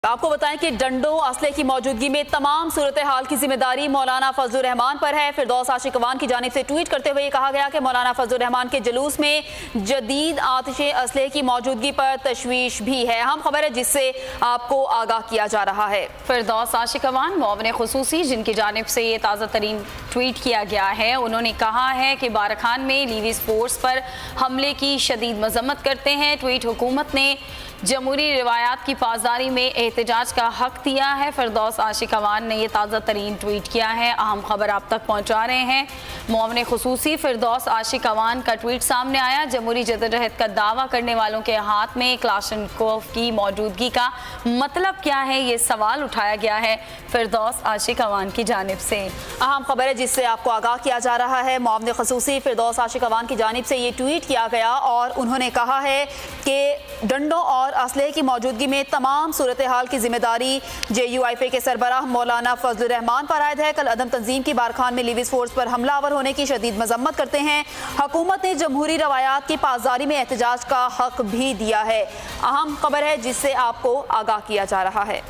आपको बताएं कि डंडों असले की मौजूदगी में तमाम सूरत हाल की जिम्मेदारी मौलाना फजलुर रहमान पर है। फिरदौस आशिक अवान की जानिब से ट्वीट करते हुए कहा गया कि मौलाना फजलुर रहमान के जुलूस में जदीद आतिश असले की मौजूदगी पर तशवीश भी है। अहम खबर है जिससे आपको आगाह किया जा रहा है। फिरदौस आशिक अवान मुआविन खुसूसी जिनकी जानिब से ये ताज़ा तरीन ट्वीट किया गया है, उन्होंने कहा है कि बारखान में लीविस फोर्स पर हमले की शदीद मजम्मत करते हैं। ट्वीट हुकूमत ने जमहूरी रिवायात की पासदारी में एहतजाज का हक दिया है। फिरदौस आशिक अवान ने यह ताज़ा तरीन ट्वीट किया है। अहम खबर आप तक पहुँचा रहे हैं। मुआविन खुसूसी फिरदौस आशिक अवान का ट्वीट सामने आया। जमहूरी जदोजहद का दावा करने वालों के हाथ में क्लाशनकोव की मौजूदगी का मतलब क्या है, ये सवाल उठाया गया है फिरदौस आशिक अवान की जानिब से। अहम खबर है जिससे आपको आगाह किया जा रहा है। मुआविन खुसूसी फिरदौस आशिक अवान की जानिब से ये ट्वीट किया गया और उन्होंने कहा है कि डंडों और असलहे की मौजूदगी में तमाम सूरत हाल की जिम्मेदारी JUIF के सरबराह मौलाना फजलुर रहमान पर आयद है। कल अदम तंजीम की बारखान में लीविस फोर्स पर हमलावर होने की शदीद मजम्मत करते हैं। हुकूमत ने जमहूरी रवायात की पासदारी में एहतजाज का हक भी दिया है। अहम खबर है जिससे आपको आगाह किया जा रहा है।